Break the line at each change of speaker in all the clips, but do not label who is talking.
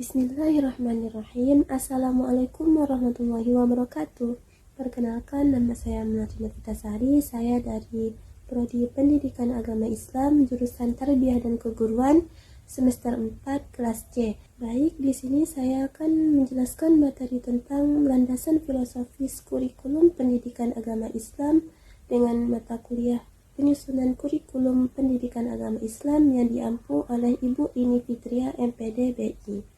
Bismillahirrahmanirrahim. Assalamualaikum warahmatullahi wabarakatuh. Perkenalkan, nama saya Melati Novitasari. Saya dari Prodi Pendidikan Agama Islam, jurusan Tarbiyah dan Keguruan, semester 4, kelas C. Baik, di sini saya akan menjelaskan materi tentang landasan filosofis kurikulum pendidikan agama Islam dengan mata kuliah penyusunan kurikulum pendidikan agama Islam yang diampu oleh Ibu Ini Fitria, MPD BI.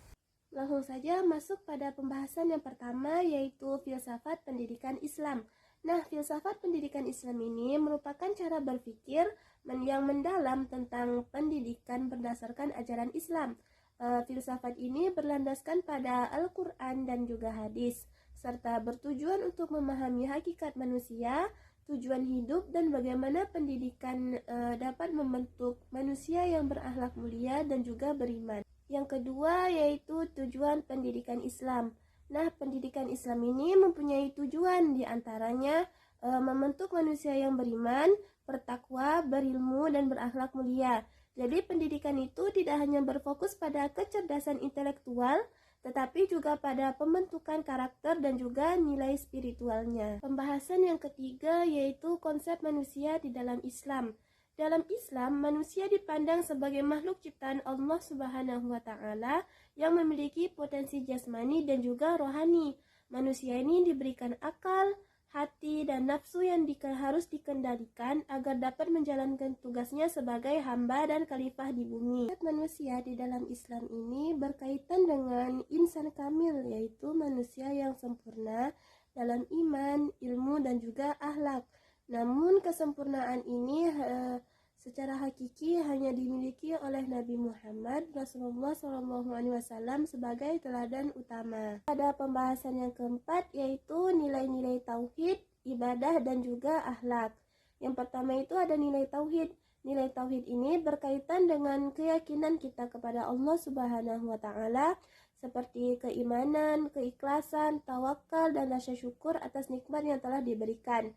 Langsung saja masuk pada pembahasan yang pertama, yaitu filsafat pendidikan Islam. Nah, filsafat pendidikan Islam ini merupakan cara berpikir yang mendalam tentang pendidikan berdasarkan ajaran Islam. Filsafat ini berlandaskan pada Al-Quran dan juga hadis, serta bertujuan untuk memahami hakikat manusia, tujuan hidup, dan bagaimana pendidikan dapat membentuk manusia yang berakhlak mulia dan juga beriman. Yang kedua yaitu tujuan pendidikan Islam. Nah, pendidikan Islam ini mempunyai tujuan, diantaranya membentuk manusia yang beriman, bertakwa, berilmu, dan berakhlak mulia. Jadi pendidikan itu tidak hanya berfokus pada kecerdasan intelektual, tetapi juga pada pembentukan karakter dan juga nilai spiritualnya. Pembahasan yang ketiga yaitu konsep manusia di dalam Islam. Dalam Islam, manusia dipandang sebagai makhluk ciptaan Allah Subhanahu wa Ta'ala yang memiliki potensi jasmani dan juga rohani. Manusia ini diberikan akal, hati, dan nafsu yang harus dikendalikan agar dapat menjalankan tugasnya sebagai hamba dan khalifah di bumi. Manusia di dalam Islam ini berkaitan dengan insan kamil, yaitu manusia yang sempurna dalam iman, ilmu, dan juga akhlak. Namun kesempurnaan ini secara hakiki hanya dimiliki oleh Nabi Muhammad Rasulullah SAW sebagai teladan utama. Pada pembahasan yang keempat yaitu nilai-nilai tauhid, ibadah, dan juga akhlak. Yang pertama itu ada nilai tauhid. Nilai tauhid ini berkaitan dengan keyakinan kita kepada Allah Subhanahu wa Ta'ala, seperti keimanan, keikhlasan, tawakal, dan rasa syukur atas nikmat yang telah diberikan.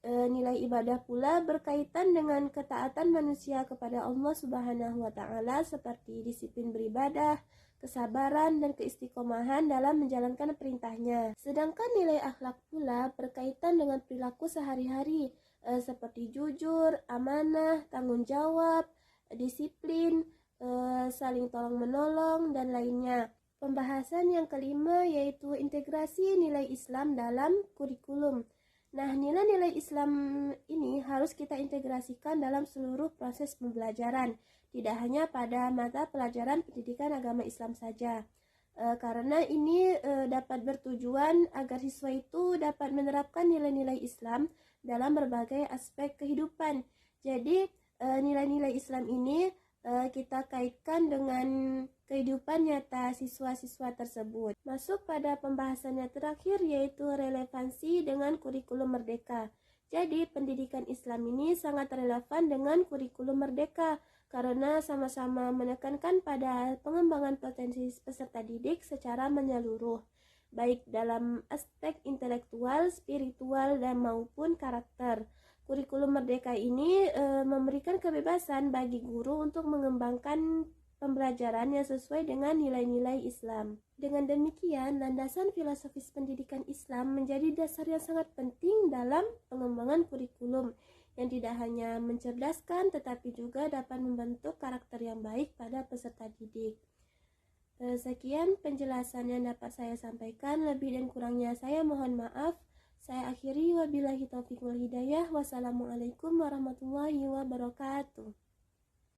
Nilai ibadah pula berkaitan dengan ketaatan manusia kepada Allah Subhanahu wa Ta'ala, seperti disiplin beribadah, kesabaran, dan keistiqomahan dalam menjalankan perintahnya. Sedangkan nilai akhlak pula berkaitan dengan perilaku sehari-hari, seperti jujur, amanah, tanggung jawab, disiplin, saling tolong menolong, dan lainnya. Pembahasan yang kelima yaitu integrasi nilai Islam dalam kurikulum. Nah, nilai-nilai Islam ini harus kita integrasikan dalam seluruh proses pembelajaran, tidak hanya pada mata pelajaran pendidikan agama Islam saja. Karena ini dapat bertujuan agar siswa itu dapat menerapkan nilai-nilai Islam dalam berbagai aspek kehidupan. Jadi, nilai-nilai Islam ini kita kaitkan dengan kehidupan nyata siswa-siswa tersebut. Masuk pada pembahasannya terakhir yaitu relevansi dengan kurikulum merdeka. Jadi pendidikan Islam ini sangat relevan dengan kurikulum merdeka karena sama-sama menekankan pada pengembangan potensi peserta didik secara menyeluruh, baik dalam aspek intelektual, spiritual, dan maupun karakter. Kurikulum merdeka ini memberikan kebebasan bagi guru untuk mengembangkan pembelajaran yang sesuai dengan nilai-nilai Islam. Dengan demikian, landasan filosofis pendidikan Islam menjadi dasar yang sangat penting dalam pengembangan kurikulum yang tidak hanya mencerdaskan tetapi juga dapat membentuk karakter yang baik pada peserta didik. Sekian penjelasan yang dapat saya sampaikan, lebih dan kurangnya saya mohon maaf. Saya akhiri, wabillahi taufiq wal hidayah. Wassalamualaikum warahmatullahi wabarakatuh.